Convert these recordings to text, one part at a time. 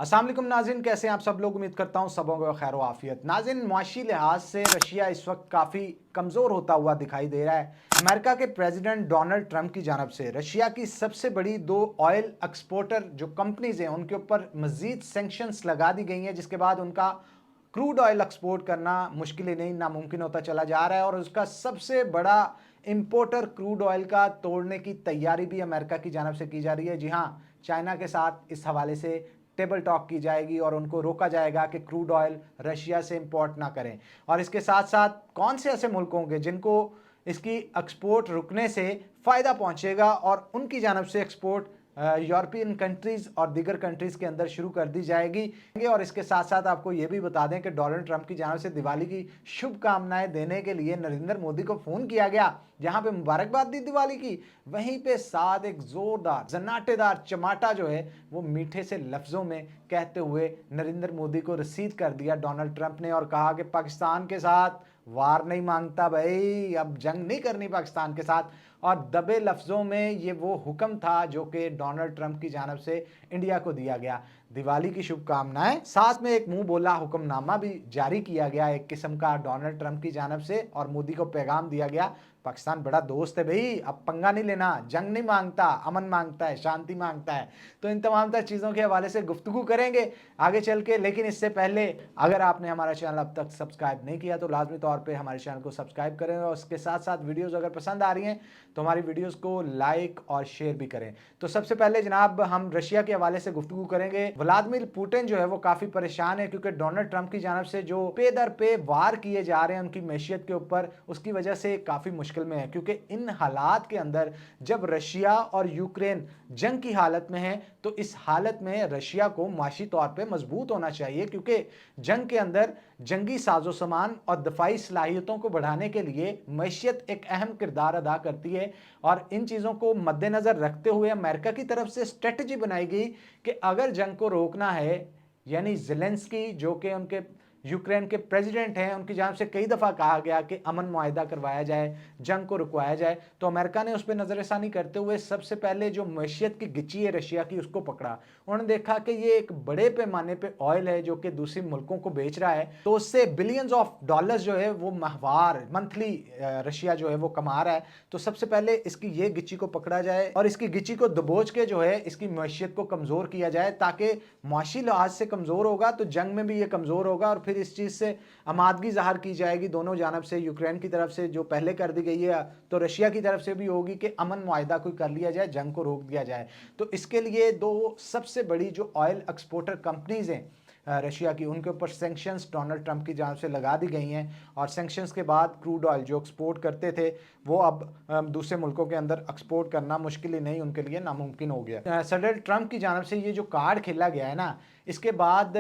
अस्सलाम वालेकुम नाज़रीन, कैसे हैं आप सब लोग। उम्मीद करता हूँ सबों को खैर आफियत। नाज़रीन, मुआशी लिहाज से रशिया इस वक्त काफ़ी कमज़ोर होता हुआ दिखाई दे रहा है। अमेरिका के प्रेसिडेंट डोनाल्ड ट्रंप की जानब से रशिया की सबसे बड़ी दो ऑयल एक्सपोर्टर जो कंपनीज हैं उनके ऊपर मज़ीद सेंक्शंस लगा दी गई हैं, जिसके बाद उनका क्रूड ऑयल एक्सपोर्ट करना मुश्किल ही नहीं नामुमकिन होता चला जा रहा है। और उसका सबसे बड़ा इंपोर्टर क्रूड ऑयल का तोड़ने की तैयारी भी अमेरिका की जानब से की जा रही है। जी हाँ, चाइना के साथ इस हवाले से टेबल टॉक की जाएगी और उनको रोका जाएगा कि क्रूड ऑयल रशिया से इंपोर्ट ना करें। और इसके साथ साथ कौन से ऐसे मुल्क होंगे जिनको इसकी एक्सपोर्ट रुकने से फ़ायदा पहुंचेगा और उनकी जानब से एक्सपोर्ट यूरोपियन कंट्रीज़ और दीगर कंट्रीज़ के अंदर शुरू कर दी जाएगी। और इसके साथ साथ आपको ये भी बता दें कि डोनाल्ड ट्रंप की जानब से दिवाली की शुभकामनाएं देने के लिए नरेंद्र मोदी को फ़ोन किया गया, जहां पे मुबारकबाद दी दिवाली की। वहीं पे साथ एक ज़ोरदार जन्नाटेदार चमाटा जो है वो मीठे से लफ्ज़ों में कहते हुए नरेंद्र मोदी को रसीद कर दिया डोनाल्ड ट्रंप ने, और कहा कि पाकिस्तान के साथ वार नहीं मांगता भाई, अब जंग नहीं करनी पाकिस्तान के साथ। और दबे लफ्ज़ों में ये वो हुक्म था जो कि डोनाल्ड ट्रंप की जानब से इंडिया को दिया गया। दिवाली की शुभकामनाएं, साथ में एक मुंह बोला हुक्मनामा भी जारी किया गया एक किस्म का डोनाल्ड ट्रंप की जानब से, और मोदी को पैगाम दिया गया पाकिस्तान बड़ा दोस्त है भाई, अब पंगा नहीं लेना, जंग नहीं मांगता, अमन मांगता है, शांति मांगता है। तो इन तमाम तर चीज़ों के हवाले से गुफ्तगू करेंगे आगे चल के। लेकिन इससे पहले अगर आपने हमारा चैनल अब तक सब्सक्राइब नहीं किया तो लाजमी तौर पे हमारे चैनल को सब्सक्राइब करें, और उसके साथ साथ वीडियोस अगर पसंद आ रही हैं तो हमारी वीडियोस को लाइक और शेयर भी करें। तो सबसे पहले जनाब हम रशिया के हवाले से गुफ्तगू करेंगे। व्लादिमीर पुतिन जो है वो काफ़ी परेशान है, क्योंकि डोनाल्ड ट्रंप की जानब से जो पे दर पे वार किए जा रहे हैं उनकी मैशियत के ऊपर, उसकी वजह से काफ़ी मुश्किल में है। क्योंकि इन हालात के अंदर जब रशिया और यूक्रेन जंग की हालत में है तो इस हालत में रशिया को माशी तौर पे मजबूत होना चाहिए, क्योंकि जंग के अंदर जंगी साजो सामान और दफाई सलाहियतों को बढ़ाने के लिए मैशियत एक अहम किरदार अदा करती है। और इन चीज़ों को मद्देनज़र रखते हुए अमेरिका की तरफ से स्ट्रेटजी बनाई गई कि अगर जंग को रोकना है, यानी ज़ेलेंस्की जो कि उनके यूक्रेन के प्रेसिडेंट हैं, उनकी जानब से कई दफ़ा कहा गया कि अमन मुआहिदा करवाया जाए, जंग को रुकवाया जाए, तो अमेरिका ने उस पर नज़रसानी करते हुए सबसे पहले जो मैशियत की गिच्ची है रशिया की उसको पकड़ा। उन्होंने देखा कि ये एक बड़े पैमाने पे ऑयल है जो कि दूसरे मुल्कों को बेच रहा है, तो उससे बिलियंस ऑफ डॉलर्स जो है वो माहवार मंथली रशिया जो है वो कमा रहा है। तो सबसे पहले इसकी ये गिच्ची को पकड़ा जाए और इसकी गिच्ची को दबोच के जो है इसकी मैशियत को कमज़ोर किया जाए, ताकि मुआशी लिहाज से कमज़ोर होगा तो जंग में भी ये कमज़ोर होगा, और फिर इस चीज़ से आमादगी ज़ाहिर की जाएगी दोनों जानब से, यूक्रेन की तरफ से जो पहले कर दी गई है तो रशिया की तरफ से भी होगी कि अमन मुआहिदा कोई कर लिया जाए, जंग को रोक दिया जाए। तो इसके लिए दो सबसे बड़ी जो ऑयल एक्सपोर्टर कंपनीज हैं रशिया की, उनके ऊपर सेंक्शंस डोनाल्ड ट्रंप की जानब से लगा दी गई हैं। और सेंक्शंस के बाद क्रूड ऑयल जो एक्सपोर्ट करते थे वो अब दूसरे मुल्कों के अंदर एक्सपोर्ट करना मुश्किल ही नहीं, उनके लिए नामुमकिन हो गया। सडर ट्रंप की जानब से ये जो कार्ड खेला गया है ना, इसके बाद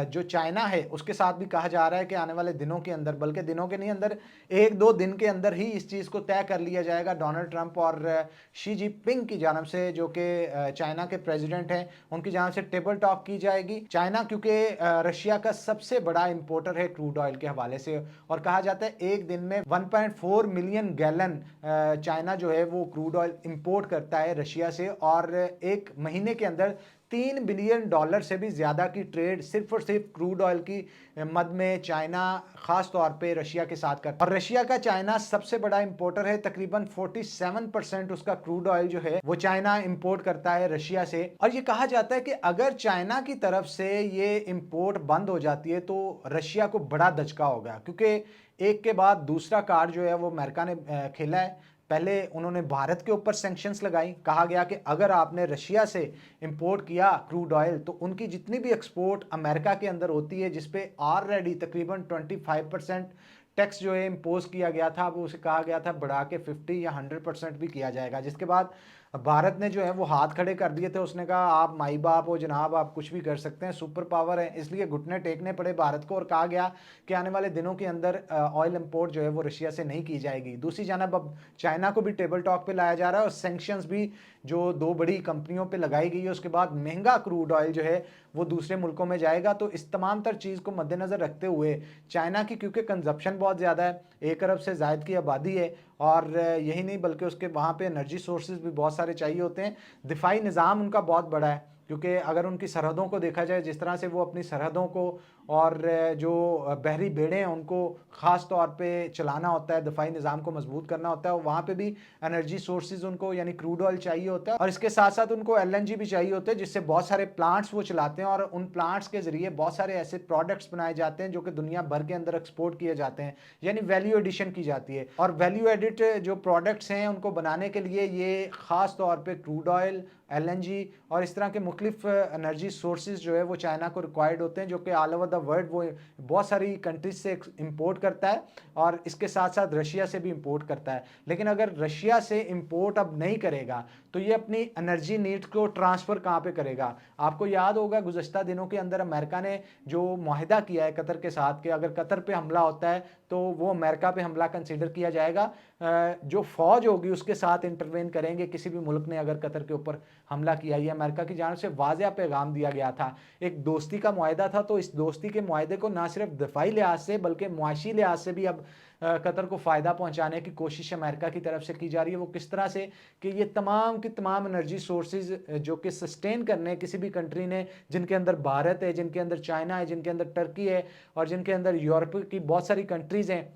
जो चाइना है उसके साथ भी कहा जा रहा है कि आने वाले दिनों के अंदर, बल्कि दिनों के नहीं, अंदर एक दो दिन के अंदर ही इस चीज़ को तय कर लिया जाएगा। डोनाल्ड ट्रंप और शी जिनपिंग की जानब से जो कि चाइना के प्रेसिडेंट हैं उनकी जानब से टेबल टॉक की जाएगी। चाइना क्योंकि रशिया का सबसे बड़ा इंपोर्टर है क्रूड ऑयल के हवाले से, और कहा जाता है एक दिन में 1.4 मिलियन गैलन चाइना जो है वो क्रूड ऑयल इंपोर्ट करता है रशिया से, और एक महीने के अंदर $3 बिलियन से भी ज़्यादा की ट्रेड सिर्फ और सिर्फ क्रूड ऑयल की मद में चाइना ख़ास तौर पे रशिया के साथ करता है। और रशिया का चाइना सबसे बड़ा इंपोर्टर है, तकरीबन 47% उसका क्रूड ऑयल जो है वो चाइना इंपोर्ट करता है रशिया से। और ये कहा जाता है कि अगर चाइना की तरफ से ये इंपोर्ट बंद हो जाती है तो रशिया को बड़ा धचका होगा, क्योंकि एक के बाद दूसरा कार्ड जो है वो अमेरिका ने खेला है। पहले उन्होंने भारत के ऊपर सैंक्शंस लगाई, कहा गया कि अगर आपने रशिया से इंपोर्ट किया क्रूड ऑयल तो उनकी जितनी भी एक्सपोर्ट अमेरिका के अंदर होती है, जिसपे ऑलरेडी तकरीबन 25% टैक्स जो है इम्पोज किया गया था, वो उसे कहा गया था बढ़ा के 50 या 100% भी किया जाएगा। जिसके बाद भारत ने जो है वो हाथ खड़े कर दिए थे, उसने कहा आप माई बाप हो जनाब, आप कुछ भी कर सकते हैं, सुपर पावर है, इसलिए घुटने टेकने पड़े भारत को। और कहा गया कि आने वाले दिनों के अंदर ऑयल इंपोर्ट जो है वो रशिया से नहीं की जाएगी। दूसरी जानब अब चाइना को भी टेबल टॉक पे लाया जा रहा है, और सेंक्शंस भी जो दो बड़ी कंपनियों पे लगाई गई है, उसके बाद महंगा क्रूड ऑयल जो है वो दूसरे मुल्कों में जाएगा। तो इस तमाम तर चीज़ को मद्देनज़र रखते हुए चाइना की क्योंकि कंजप्शन बहुत ज़्यादा है, 1 अरब से ज़ायद की आबादी है, और यही नहीं बल्कि उसके वहाँ पे एनर्जी सोर्सेज भी बहुत सारे चाहिए होते हैं, दिफाई निज़ाम उनका बहुत बड़ा है, क्योंकि अगर उनकी सरहदों को देखा जाए, जिस तरह से वो अपनी सरहदों को और जो बहरी बेड़े हैं उनको ख़ास तौर पे चलाना होता है, दफ़ाई निज़ाम को मजबूत करना होता है, और वहाँ पे भी एनर्जी सोर्सेज उनको यानी क्रूड ऑयल चाहिए होता है, और इसके साथ साथ उनको एलएनजी भी चाहिए होते हैं, जिससे बहुत सारे प्लांट्स वो चलाते हैं और उन प्लांट्स के ज़रिए बहुत सारे ऐसे प्रोडक्ट्स बनाए जाते हैं जो कि दुनिया भर के अंदर एक्सपोर्ट किए जाते हैं, यानी वैल्यू एडिशन की जाती है। और वैल्यू एडिट जो प्रोडक्ट्स हैं उनको बनाने के लिए ये ख़ास तौर पे क्रूड ऑयल, एलएनजी और इस तरह के मुख्तलिफ एनर्जी सोर्सेज जो है वो चाइना को रिक्वायर्ड होते हैं, जो कि ऑल ओवर द वर्ल्ड वो बहुत सारी कंट्रीज से इंपोर्ट करता है और इसके साथ साथ रशिया से भी इंपोर्ट करता है। लेकिन अगर रशिया से इंपोर्ट अब नहीं करेगा तो ये अपनी एनर्जी नीड्स को ट्रांसफ़र कहाँ पे करेगा? आपको याद होगा गुज़श्ता दिनों के अंदर अमेरिका ने जो मुआहिदा किया है कतर के साथ कि अगर कतर पे हमला होता है तो वो अमेरिका पे हमला कंसीडर किया जाएगा, जो फ़ौज होगी उसके साथ इंटरवेन करेंगे किसी भी मुल्क ने अगर कतर के ऊपर हमला किया। ये अमेरिका की जानिब से वाज़ेह पैगाम दिया गया था। एक दोस्ती का मुआहिदा था, तो इस दोस्ती के मुआहिदे को ना सिर्फ दफ़ाई लिहाज से बल्कि मुआशी लिहाज से भी अब कतर को फ़ायदा पहुंचाने की कोशिश अमेरिका की तरफ से की जा रही है। वो किस तरह से कि ये तमाम की तमाम एनर्जी सोर्सेज जो कि सस्टेन करने किसी भी कंट्री ने, जिनके अंदर भारत है, जिनके अंदर चाइना है, जिनके अंदर टर्की है और जिनके अंदर यूरोप की बहुत सारी कंट्रीज़ हैं,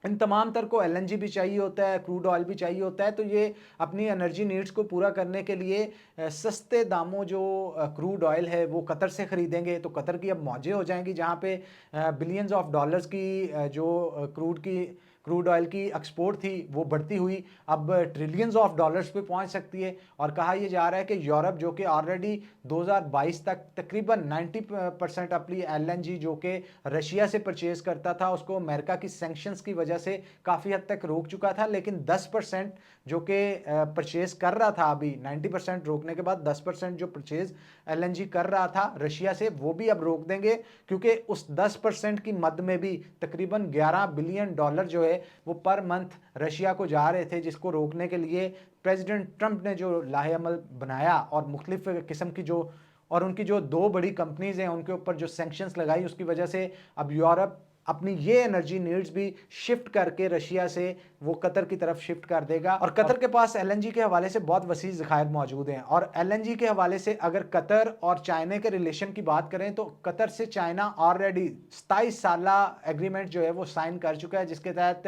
इन तमाम तर को एलएनजी भी चाहिए होता है, क्रूड ऑयल भी चाहिए होता है। तो ये अपनी एनर्जी नीड्स को पूरा करने के लिए सस्ते दामों जो क्रूड ऑयल है वो कतर से ख़रीदेंगे। तो कतर की अब मौजें हो जाएंगी, जहाँ पे बिलियंस ऑफ डॉलर्स की जो क्रूड ऑयल की एक्सपोर्ट थी वो बढ़ती हुई अब ट्रिलियंस ऑफ डॉलर्स पे पहुंच सकती है। और कहा यह जा रहा है कि यूरोप जो कि ऑलरेडी 2022 तक तकरीबन 90% अपनी एलएनजी जो कि रशिया से परचेज करता था उसको अमेरिका की सैंक्शंस की वजह से काफ़ी हद तक रोक चुका था, लेकिन 10% जो कि परचेज कर रहा था, अभी 90% रोकने के बाद 10% जो परचेज एलएनजी कर रहा था रशिया से वो भी अब रोक देंगे, क्योंकि उस 10% की मद में भी तकरीबन 11 बिलियन डॉलर जो है वो पर मंथ रशिया को जा रहे थे, जिसको रोकने के लिए प्रेसिडेंट ट्रंप ने जो लाहेअमल बनाया और मुख्तलिफ किस्म की जो और उनकी जो दो बड़ी कंपनीज हैं उनके ऊपर जो सैंक्शंस लगाई, उसकी वजह से अब यूरोप अपनी ये एनर्जी नीड्स भी शिफ्ट करके रशिया से वो कतर की तरफ शिफ्ट कर देगा। और कतर के पास एलएनजी के हवाले से बहुत वसी ज़खायर मौजूद हैं। और एलएनजी के हवाले से अगर कतर और चाइना के रिलेशन की बात करें तो कतर से चाइना ऑलरेडी 27 साल एग्रीमेंट जो है वो साइन कर चुका है, जिसके तहत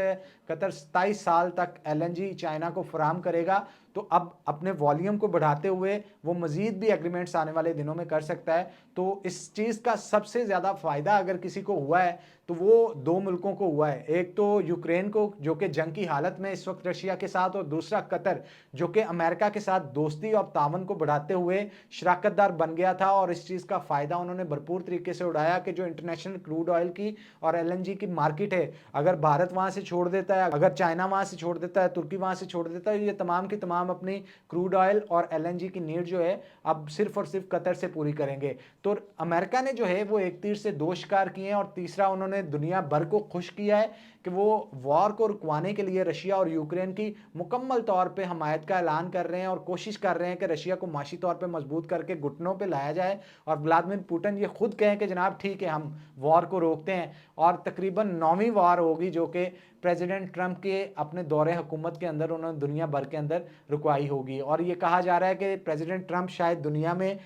कतर 27 साल तक एलएनजी चाइना को फराहम करेगा। तो अब अपने वॉल्यूम को बढ़ाते हुए वो मज़ीद भी एग्रीमेंट्स आने वाले दिनों में कर सकता है। तो इस चीज़ का सबसे ज़्यादा फ़ायदा अगर किसी को हुआ है तो वो दो मुल्कों को हुआ है। एक तो यूक्रेन को जो कि जंग की हालत में इस वक्त रशिया के साथ, और दूसरा कतर जो कि अमेरिका के साथ दोस्ती और तावन को बढ़ाते हुए शराकतदार बन गया था। और इस चीज़ का फ़ायदा उन्होंने भरपूर तरीके से उठाया कि जो इंटरनेशनल क्रूड ऑयल की और एलएनजी की मार्केट है, अगर भारत वहाँ से छोड़ देता है, अगर चाइना वहाँ से छोड़ देता है, तुर्की वहाँ से छोड़ देता है, ये तमाम की तमाम अपनी क्रूड ऑयल और एलएनजी की नीड जो है अब सिर्फ और सिर्फ कतर से पूरी करेंगे। तो अमेरिका ने जो है वो एक तीर से दो शिकार किए हैं, और तीसरा उन्होंने दुनिया भर को खुश किया है कि वो वॉर को रुकवाने के लिए रशिया और यूक्रेन की मुकम्मल तौर पे हमायत का ऐलान कर रहे हैं और कोशिश कर रहे हैं कि रशिया को माशी तौर पे मजबूत करके घुटनों पे लाया जाए, और व्लादिमीर पुतिन ये खुद कहें कि जनाब ठीक है हम वॉर को रोकते हैं। और तकरीबन 9वीं वॉर होगी जो कि प्रेसिडेंट ट्रंप के अपने दौरे हुकूमत के अंदर उन्होंने दुनिया भर के अंदर रुकवाई होगी। और ये कहा जा रहा है कि प्रेसिडेंट ट्रंप शायद दुनिया में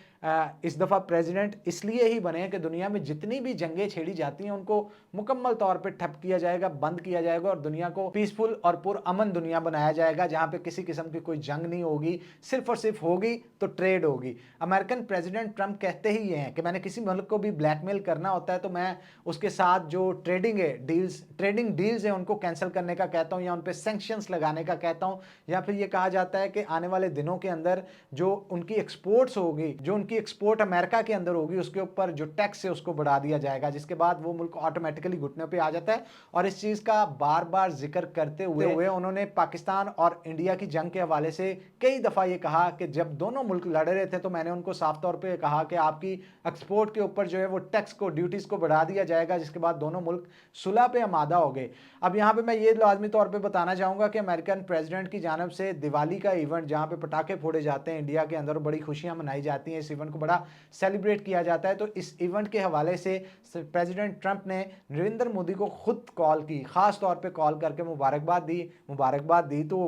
इस दफ़ा प्रेसिडेंट इसलिए ही बने हैं कि दुनिया में जितनी भी जंगें छेड़ी जाती हैं उनको मुकम्मल तौर पे ठप किया जाएगा, बंद किया जाएगा, और दुनिया को पीसफुल और पुरअमन दुनिया बनाया जाएगा, जहां पे किसी किस्म की कोई जंग नहीं होगी, सिर्फ और सिर्फ होगी तो ट्रेड होगी। अमेरिकन प्रेसिडेंट ट्रंप कहते ही ये हैं कि मैंने किसी मुल्क को भी ब्लैकमेल करना होता है तो मैं उसके साथ जो ट्रेडिंग डील्स हैं उनको कैंसिल करने का कहता हूँ, या उन पर सेंक्शंस लगाने का कहता हूँ, या फिर ये कहा जाता है कि आने वाले दिनों के अंदर जो उनकी एक्सपोर्ट्स होगी, जो उनकी एक्सपोर्ट अमेरिका के अंदर होगी, उसके ऊपर जो टैक्स है उसको बढ़ा दिया जाएगा, जिसके बाद वो मुल्क ऑटोमेटिकली घुटने पे आ जाता है। और इस चीज़ का बार बार जिक्र करते हुए उन्होंने पाकिस्तान और इंडिया की जंग के हवाले से कई दफ़ा ये कहा कि जब दोनों मुल्क लड़ रहे थे तो मैंने उनको साफ तौर पर कहा कि आपकी एक्सपोर्ट के ऊपर जो है वो टैक्स को, ड्यूटीज़ को बढ़ा दिया जाएगा, जिसके बाद दोनों मुल्क सुलह पे आमादा हो गए। अब यहाँ पे मैं ये लाजमी तौर पे बताना चाहूँगा कि अमेरिकन प्रेसिडेंट की जानब से दिवाली का इवेंट, जहाँ पे पटाखे फोड़े जाते हैं इंडिया के अंदर, बड़ी खुशियाँ मनाई जाती हैं, इस इवेंट को बड़ा सेलिब्रेट किया जाता है। तो इस इवेंट के हवाले से प्रेसिडेंट ट्रंप ने नरेंद्र मोदी को खुद कॉल की, ख़ास तौर पे कॉल करके मुबारकबाद दी। तो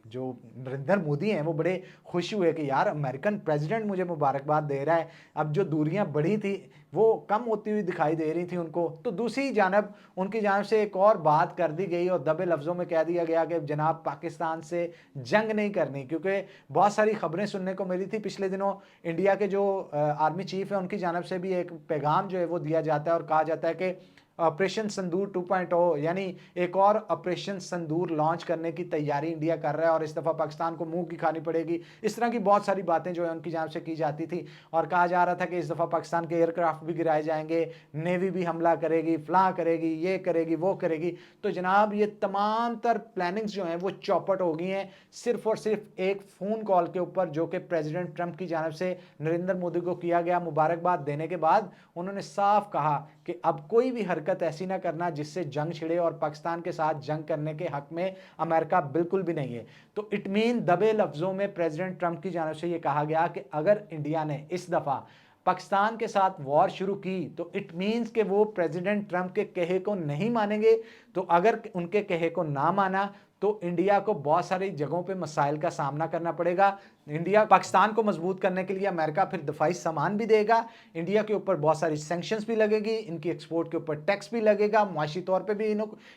जो नरेंद्र मोदी हैं वो बड़े खुश हुए कि यार अमेरिकन प्रेसिडेंट मुझे मुबारकबाद दे रहा है। अब जो दूरियां बढ़ी थी वो कम होती हुई दिखाई दे रही थी उनको। तो दूसरी जानब उनकी जानब से एक और बात कर दी गई और दबे लफ्ज़ों में कह दिया गया कि जनाब पाकिस्तान से जंग नहीं करनी, क्योंकि बहुत सारी खबरें सुनने को मिली थी पिछले दिनों। इंडिया के जो आर्मी चीफ है उनकी जानब से भी एक पैगाम जो है वो दिया जाता है और कहा जाता है कि ऑपरेशन संदूर 2.0 यानी एक और ऑपरेशन संदूर लॉन्च करने की तैयारी इंडिया कर रहा है और इस दफ़ा पाकिस्तान को मुंह की खानी पड़ेगी। इस तरह की बहुत सारी बातें जो है उनकी जानब से की जाती थी और कहा जा रहा था कि इस दफ़ा पाकिस्तान के एयरक्राफ्ट भी गिराए जाएंगे, नेवी भी हमला करेगी, फलां करेगी, ये करेगी, वो करेगी। तो जनाब ये तमाम तर प्लानिंग्स जो हैं वो चौपट हो गई हैं सिर्फ और सिर्फ एक फ़ोन कॉल के ऊपर, जो कि प्रेसिडेंट ट्रंप की जानब से नरेंद्र मोदी को किया गया। मुबारकबाद देने के बाद उन्होंने साफ कहा कि अब कोई भी हरकत ऐसी ना करना जिससे जंग छिड़े, और पाकिस्तान के साथ जंग करने के हक में अमेरिका बिल्कुल भी नहीं है। तो इट मीन दबे लफ्जों में प्रेसिडेंट ट्रंप की जानब से यह कहा गया कि अगर इंडिया ने इस दफा पाकिस्तान के साथ वॉर शुरू की तो इट मीन्स कि वो प्रेसिडेंट ट्रंप के कहे को नहीं मानेंगे। तो अगर उनके कहे को ना माना तो इंडिया को बहुत सारी जगहों पे मसाइल का सामना करना पड़ेगा। इंडिया पाकिस्तान को मजबूत करने के लिए अमेरिका फिर दफाई सामान भी देगा, इंडिया के ऊपर बहुत सारी सैंक्शंस भी लगेगी, इनकी एक्सपोर्ट के ऊपर टैक्स भी लगेगा, मुआशी तौर पे भी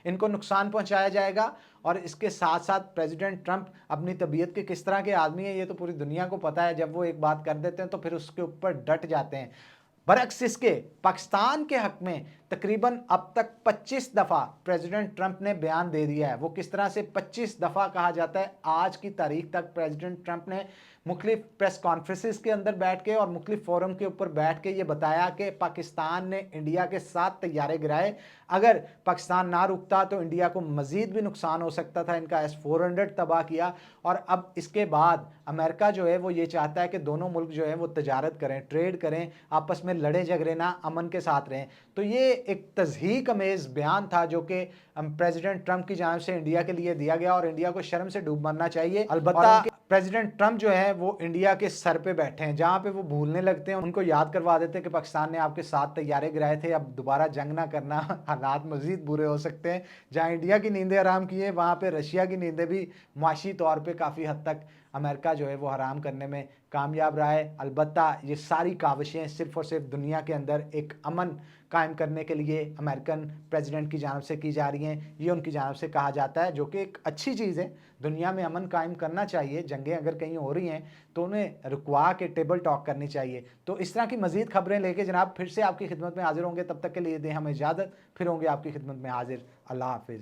इनको नुकसान पहुंचाया जाएगा। और इसके साथ साथ प्रेसिडेंट ट्रंप अपनी तबीयत के किस तरह के आदमी है ये तो पूरी दुनिया को पता है। जब वो एक बात कर देते हैं तो फिर उसके ऊपर डट जाते हैं। बरक्स इसके पाकिस्तान के हक में तकरीबन अब तक 25 दफ़ा प्रेसिडेंट ट्रंप ने बयान दे दिया है। वो किस तरह से 25 दफ़ा कहा जाता है, आज की तारीख तक प्रेसिडेंट ट्रंप ने मुख्तलिफ प्रेस कॉन्फ्रेंसिस के अंदर बैठ के और मुख्तलिफ फोरम के ऊपर बैठ के ये बताया कि पाकिस्तान ने इंडिया के 7 तैयारे गिराए। अगर पाकिस्तान ना रुकता तो इंडिया को मजीद भी नुकसान हो सकता था। इनका S-400 तबाह किया और अब इसके बाद अमेरिका जो है वो ये चाहता है कि दोनों मुल्क जो है वो तजारत करें, ट्रेड करें, आपस में लड़े झगड़े ना, अमन के साथ रहें। तो ये एक तज़हीक अमेज़ बयान था जो कि प्रेसिडेंट ट्रंप की जानिब से इंडिया के लिए दिया गया और इंडिया को शर्म से डूब मरना चाहिए। अलबत्ता प्रेसिडेंट ट्रंप जो है वो इंडिया के सर पे बैठे हैं, जहां पे वो भूलने लगते हैं उनको याद करवा देते हैं कि पाकिस्तान ने आपके 7 तैयारे गिराए थे, अब दोबारा जंग ना करना, हालात मजीद बुरे हो सकते हैं। जहां इंडिया की नींदें हराम की है वहां पे रशिया की नींदें भी मुआशी तौर पे काफ़ी हद तक अमेरिका जो है वो हराम करने में कामयाब रहा है। अलबत्ता ये सारी काविशें सिर्फ और सिर्फ दुनिया के अंदर एक अमन कायम करने के लिए अमेरिकन प्रेसिडेंट की जानब से की जा रही हैं। ये उनकी जानब से कहा जाता है, जो कि एक अच्छी चीज़ है। दुनिया में अमन कायम करना चाहिए। जंगें अगर कहीं हो रही हैं तो उन्हें रुकवा के टेबल टॉक करनी चाहिए। तो इस तरह की मजीद खबरें लेके जनाब फिर से आपकी खिदमत में हाजिर होंगे। तब तक के लिए दें हमें इजाज़त, फिर होंगे आपकी खिदमत में हाजिर। अल्लाह हाफिज़।